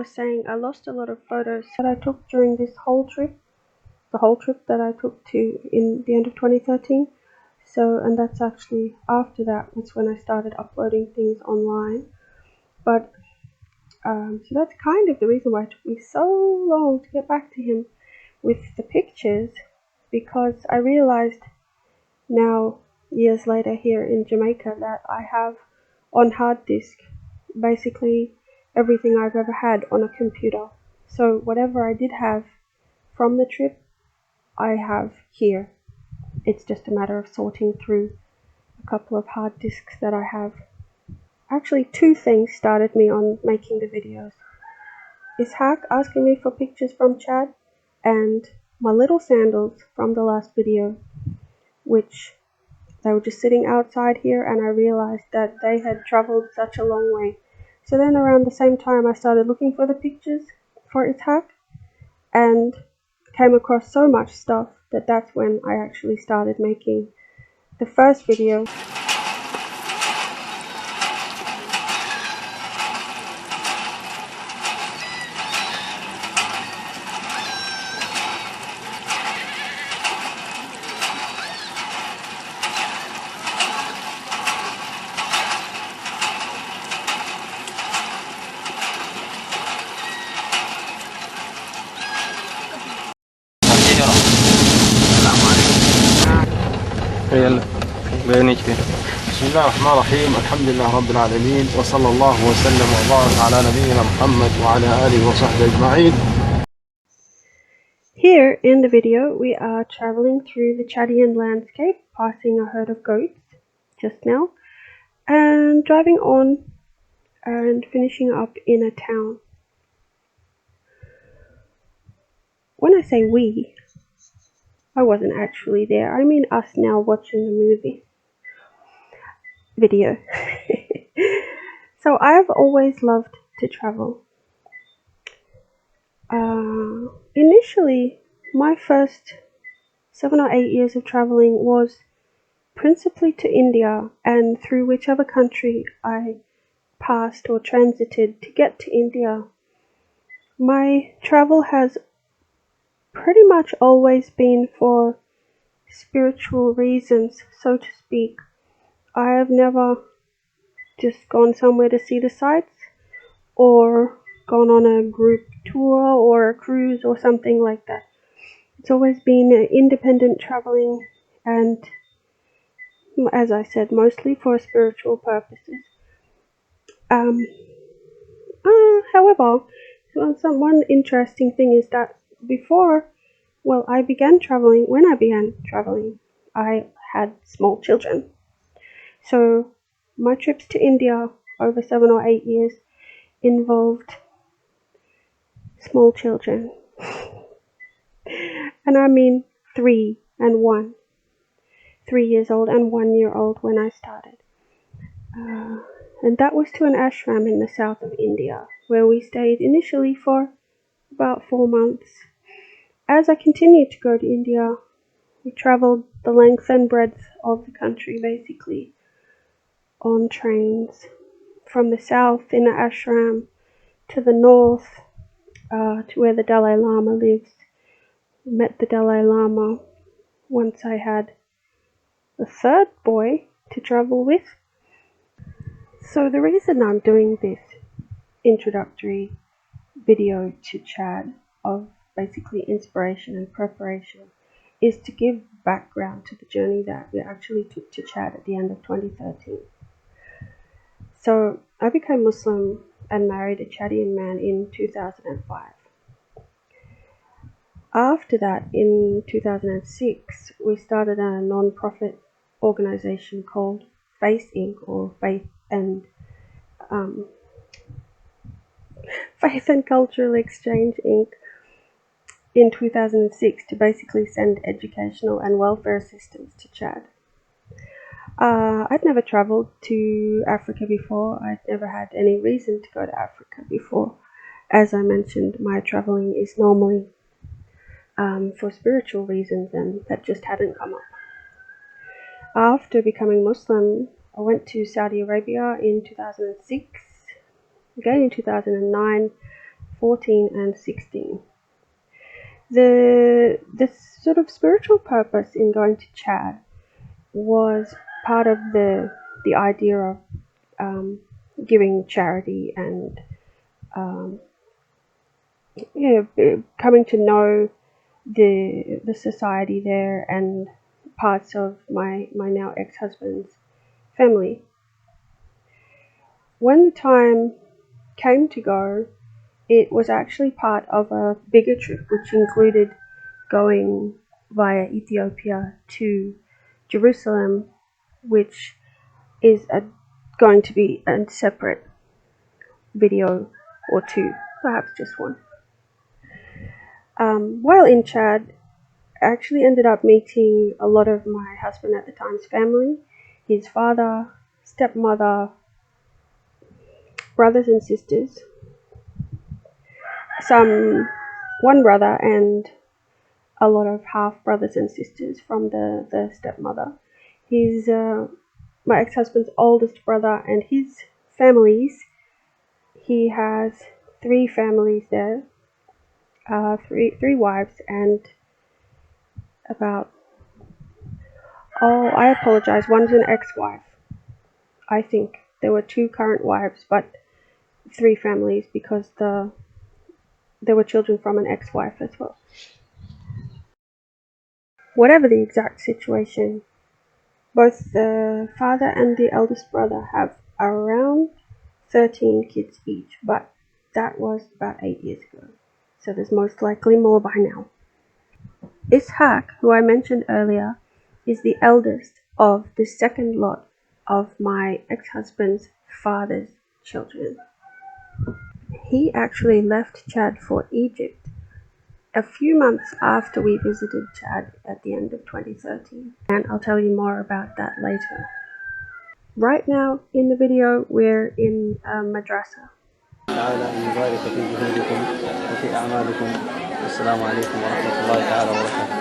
was saying, I lost a lot of photos that I took during this whole trip, the whole trip that I took to in the end of 2013. So, and that's actually after that was when I started uploading things online. But so that's kind of the reason why it took me so long to get back to him with the pictures, because I realized now, years later here in Jamaica, that I have on hard disk basically everything I've ever had on a computer. So whatever I did have from the trip, I have here. It's just a matter of sorting through a couple of hard disks that I have. Actually, two things started me on making the videos. Isshaq asking me for pictures from Chad, and my little sandals from the last video, which they were just sitting outside here, and I realized that they had traveled such a long way. So then around the same time I started looking for the pictures for Ethiopia and came across so much stuff that that's when I actually started making the first video. بسم الله الرحمن الرحيم. الحمد لله رب العالمين، وصلى الله وسلم وبارك على نبينا محمد وعلى آله وصحبه أجمعين. Here in the video we are traveling through the Chadian landscape, passing a herd of goats just now, and driving on and finishing up in a town. When I say we, I wasn't actually there. I mean us now watching the movie video. So I've always loved to travel. Initially, my first 7 or 8 years of traveling was principally to India, and through whichever country I passed or transited to get to India. My travel has pretty much always been for spiritual reasons, so to speak. I have never just gone somewhere to see the sights or gone on a group tour or a cruise or something like that. It's always been independent traveling, and as I said, mostly for spiritual purposes. However, one interesting thing is that when I began traveling, I had small children. So my trips to India over 7 or 8 years involved small children. And I mean 3 and 1. 3 years old and 1 year old when I started. And that was to an ashram in the south of India, where we stayed initially for about 4 months. As I continued to go to India, we traveled the length and breadth of the country, basically, on trains. From the south in the ashram to the north, to where the Dalai Lama lives. Met the Dalai Lama once I had the third boy to travel with. So the reason I'm doing this introductory video to Chad of basically inspiration and preparation is to give background to the journey that we actually took to Chad at the end of 2013. So I became Muslim and married a Chadian man in 2005. After that, in 2006, we started a non-profit organization called FACE Inc., or Faith and Cultural Exchange Inc., in 2006 to basically send educational and welfare assistance to Chad. I'd never traveled to Africa before. I'd never had any reason to go to Africa before. As I mentioned, my traveling is normally for spiritual reasons, and that just hadn't come up. After becoming Muslim, I went to Saudi Arabia in 2006, again in 2009, 14 and 16. The sort of spiritual purpose in going to Chad was part of the idea of giving charity and coming to know the society there and parts of my now ex-husband's family. When the time came to go, it was actually part of a bigger trip, which included going via Ethiopia to Jerusalem, which is going to be a separate video or two, perhaps just one. While in Chad, I actually ended up meeting a lot of my husband at the time's family, his father, stepmother, brothers and sisters, one brother and a lot of half brothers and sisters from the stepmother. His my ex-husband's oldest brother and his families. He has 3 families there, three wives and about, I apologize, one's an ex-wife. I think there were 2 current wives, but 3 families because there were children from an ex-wife as well. Whatever the exact situation, both the father and the eldest brother have around 13 kids each, but that was about 8 years ago, so there's most likely more by now. Isshaq, who I mentioned earlier, is the eldest of the second lot of my ex-husband's father's children. He actually left Chad for Egypt a few months after we visited Chad at the end of 2013, and I'll tell you more about that later. Right now in the video we're in a madrasa. تعالى أن يبارك في جهودكم وفي أعمالكم. السلام عليكم ورحمة الله تعالى وبركاته.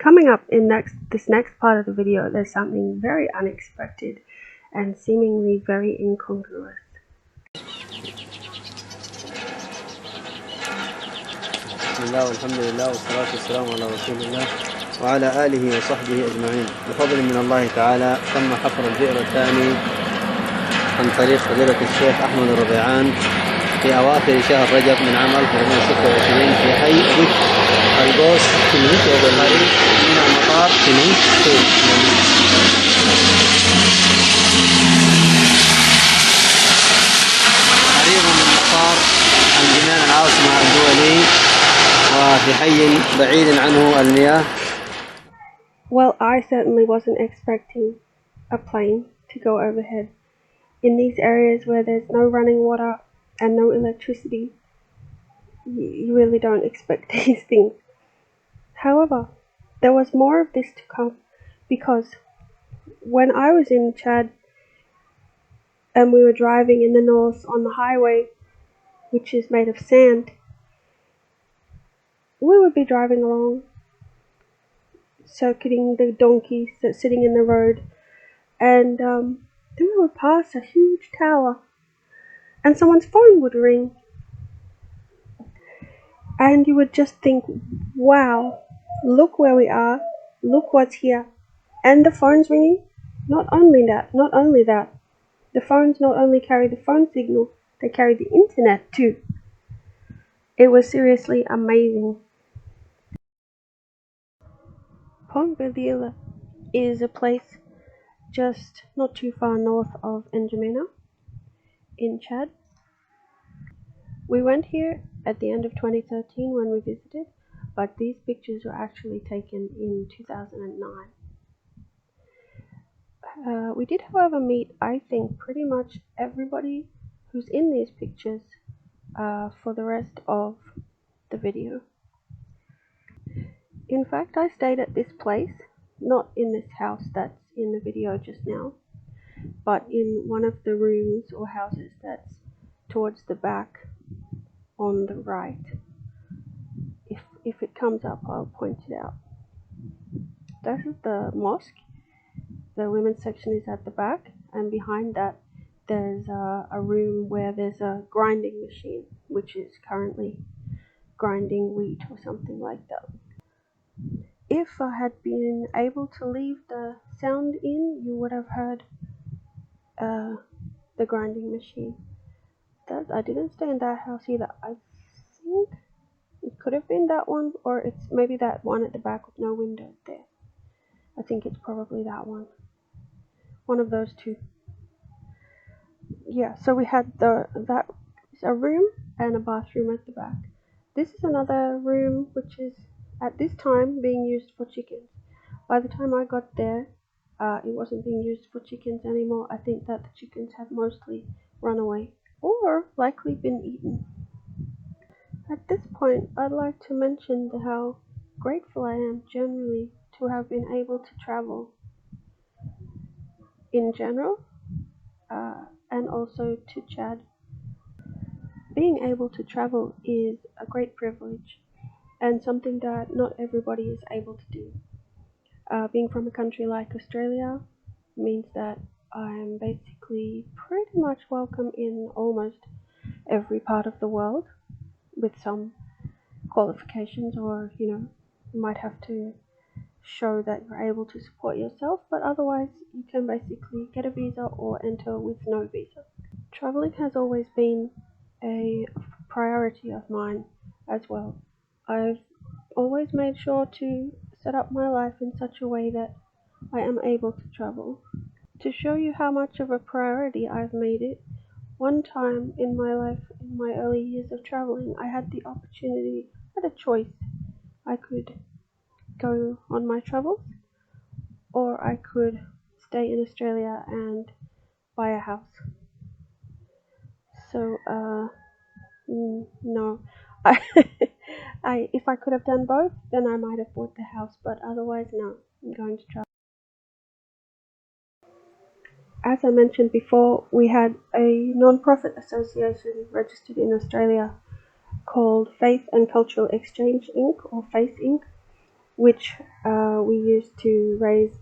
Coming up in this next part of the video, there's something very unexpected and seemingly very incongruous. بسم الله والحمد لله والصلاة والسلام على رسول الله وعلى آله وصحبه أجمعين. بفضل من الله تعالى تم حفر البئر الثاني عن طريق فضيلة الشيخ أحمد الربيعان في أواخر شهر رجب من عام 1426 في حي الغوص قريب من المطار قريب من مطار الجنان العاصمة الدولي وفي حي بعيد عنه المياه. Well, I certainly wasn't expecting a plane to go overhead. In these areas where there's no running water and no electricity, you really don't expect these things. However, there was more of this to come, because when I was in Chad and we were driving in the north on the highway, which is made of sand, we would be driving along, circuiting the donkeys that's sitting in the road, and then we would pass a huge tower and someone's phone would ring, and you would just think, wow, look where we are, look what's here, and the phone's ringing. Not only that, the phones not only carry the phone signal, they carry the internet too. It was seriously amazing. Pont-Belvier is a place just not too far north of N'Djamena in Chad. We went here at the end of 2013 when we visited, but these pictures were actually taken in 2009. We did, however, meet, I think, pretty much everybody who's in these pictures for the rest of the video. In fact, I stayed at this place, not in this house that's in the video just now, but in one of the rooms or houses that's towards the back on the right. If it comes up, I'll point it out. This is the mosque. The women's section is at the back, and behind that there's a room where there's a grinding machine, which is currently grinding wheat or something like that. If I had been able to leave the sound in, you would have heard the grinding machine. I didn't stay in that house either. I think it could have been that one, or it's maybe that one at the back with no windows there. I think it's probably that one. One of those two. Yeah, so we had a room and a bathroom at the back. This is another room which is at this time being used for chickens. By the time I got there, it wasn't being used for chickens anymore. I think that the chickens had mostly run away or likely been eaten. At this point, I'd like to mention how grateful I am generally to have been able to travel in general, and also to Chad. Being able to travel is a great privilege and something that not everybody is able to do. Being from a country like Australia means that I'm basically pretty much welcome in almost every part of the world, with some qualifications, or you might have to show that you're able to support yourself, but otherwise you can basically get a visa or enter with no visa. Traveling has always been a priority of mine as well. I've always made sure to set up my life in such a way that I am able to travel. To show you how much of a priority I've made it, one time in my life, in my early years of traveling, I had the opportunity, I had a choice. I could go on my travels, or I could stay in Australia and buy a house. So, no. If I could have done both, then I might have bought the house, but otherwise, no, I'm going to travel. As I mentioned before, we had a non-profit association registered in Australia called Faith and Cultural Exchange Inc., or FACE Inc., which we used to raise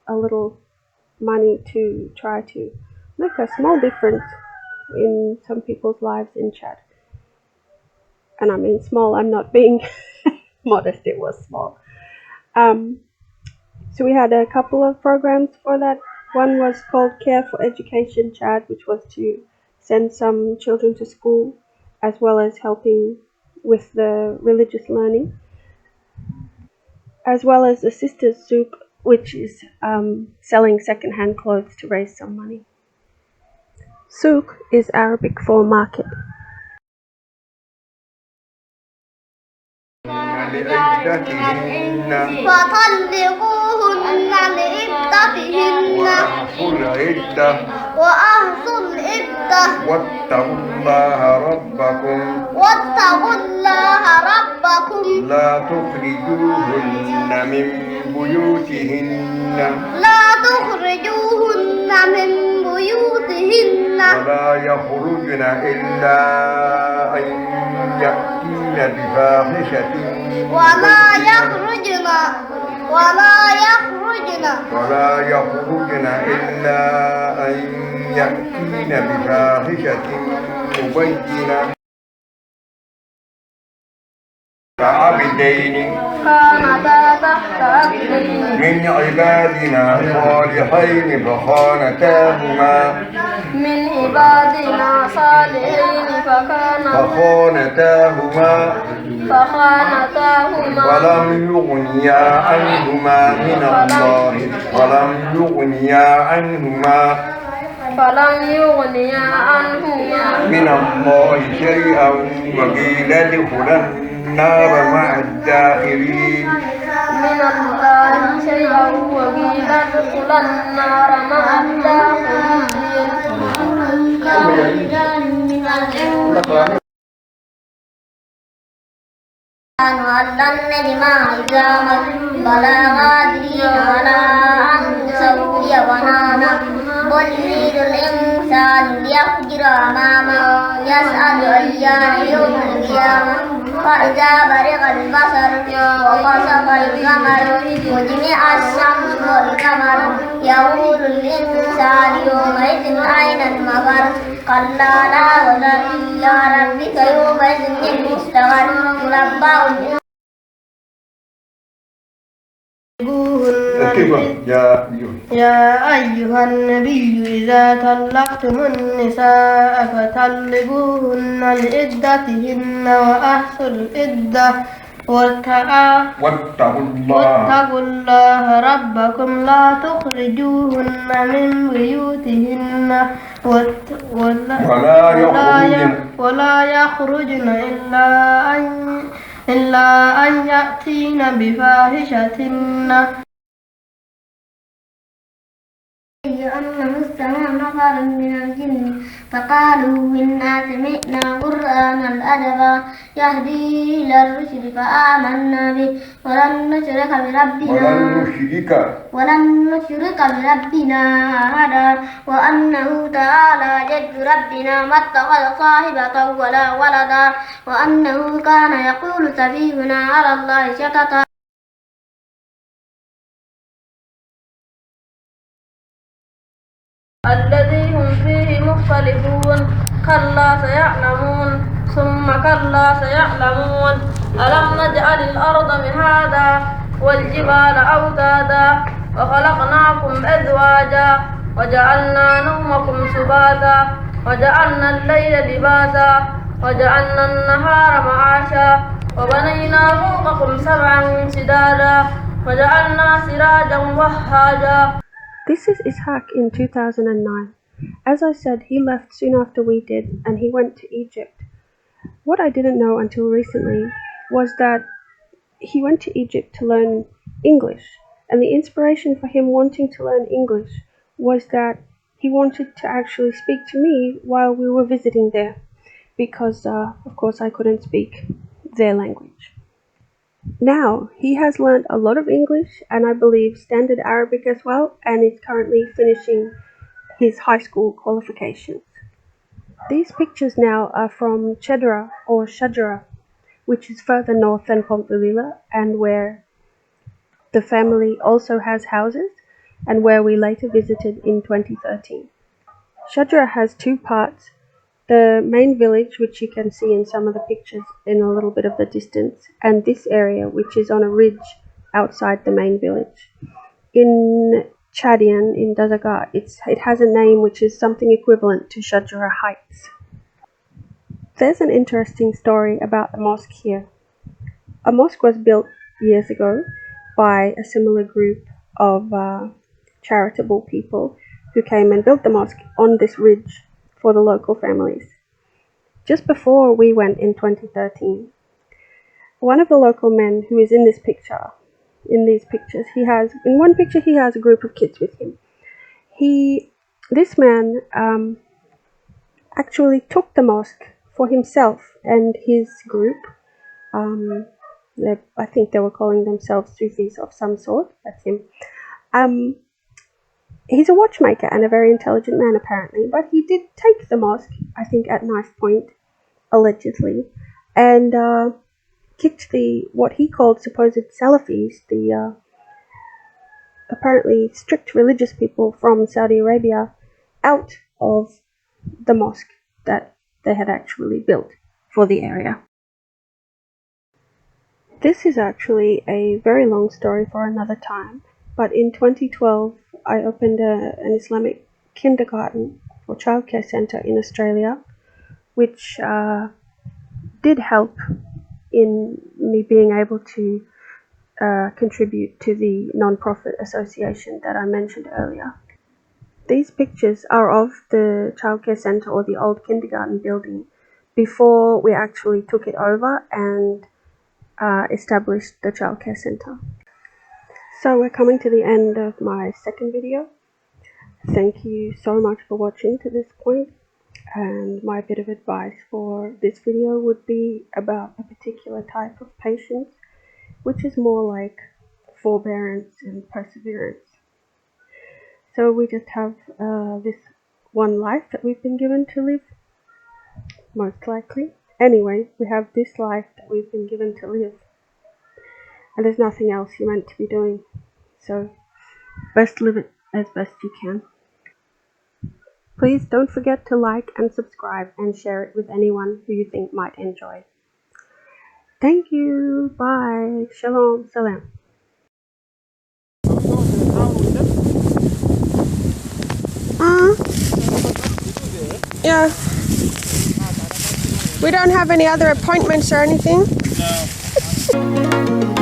a little money to try to make a small difference in some people's lives in Chad. And I mean small, I'm not being modest, it was small. So we had a couple of programs for that. One was called Care for Education Chad, which was to send some children to school, as well as helping with the religious learning, as well as the Sisters Souk, which is selling second-hand clothes to raise some money. Souk is Arabic for market. فطلقوهن لعدتهن وأحصوا العدة واتقوا الله ربكم لا تخرجوهن من بيوتهن ولا يخرجن إلا أن يأتين بفاحشة مبينة كعبدين كانتا تحت عبدين من عبادنا صالحين فخانتاهما ولم يغنيا عنهما فلم يغنيا عنهما من الله شيئا وقيل ادخلا النار مع الداخلين من الله شيئا وقيل ادخلا النار مع الداخلين وأن دماء إذا بلى قادرين على أن نسوي بنانا بل يريد الإنسان ليفجر أمامه يسأل أيان يوم القيامة فإذا برق البصر وخسف القمر وجمع الشمس والقمر يقول الإنسان يومئذ أين المفر كلا لا وزر إلى ربك يومئذ المستقر تنبأ يا أيها النبي إذا طلقتم النساء فطلقوهن لعدتهن وأحصوا العدة واتقوا الله ربكم لا تخرجوهن من بيوتهن ولا يخرجن إلا أن يأتين بفاحشة أنه استمع نفر من الجن فقالوا إنا سمعنا قرآنا عجبا يهدي إلى الرشد فآمنا به ولن نشرك بربنا أحدا وأنه تعالى جد ربنا ما اتخذ صاحبة ولا ولدا وأنه كان يقول سفيهنا على الله شططا الذي هم فيه مختلفون كلا سيعلمون ثم كلا سيعلمون ألم نجعل الأرض مهادا والجبال أوتادا وخلقناكم أزواجا وجعلنا نومكم سباتا وجعلنا الليل لباسا وجعلنا النهار معاشا وبنينا فوقكم سبعا شدادا وجعلنا سراجا وهاجا. This is Isshaq in 2009. As I said, he left soon after we did, and he went to Egypt. What I didn't know until recently was that he went to Egypt to learn English, and the inspiration for him wanting to learn English was that he wanted to actually speak to me while we were visiting there, because of course I couldn't speak their language. Now, he has learned a lot of English and I believe standard Arabic as well, and is currently finishing his high school qualifications. These pictures now are from Chedra or Shajara, which is further north than Pompelila, and where the family also has houses, and where we later visited in 2013. Shajara has two parts. The main village, which you can see in some of the pictures in a little bit of the distance, and this area, which is on a ridge outside the main village. In Chadian, in Dazaga, it has a name which is something equivalent to Shajara Heights. There's an interesting story about the mosque here. A mosque was built years ago by a similar group of charitable people who came and built the mosque on this ridge for the local families. Just before we went in 2013, one of the local men who is in these pictures, in one picture he has a group of kids with him. This man actually took the mosque for himself and his group. I think they were calling themselves Sufis of some sort. That's him. He's a watchmaker and a very intelligent man apparently, but he did take the mosque, I think at knife point, allegedly, and kicked what he called supposed Salafis, the apparently strict religious people from Saudi Arabia, out of the mosque that they had actually built for the area. This is actually a very long story for another time, but in 2012 I opened an Islamic kindergarten or childcare centre in Australia, which did help in me being able to contribute to the non-profit association that I mentioned earlier. These pictures are of the childcare center or the old kindergarten building before we actually took it over and established the childcare center. So we're coming to the end of my second video. Thank you so much for watching to this point, and my bit of advice for this video would be about a particular type of patience, which is more like forbearance and perseverance. So we just have this one life that we've been given to live, most likely. Anyway, we have this life that we've been given to live, and there's nothing else you're meant to be doing. So best live it as best you can. Please don't forget to like and subscribe and share it with anyone who you think might enjoy. Thank you. Bye. Shalom. Salam. Yeah. We don't have any other appointments or anything? No.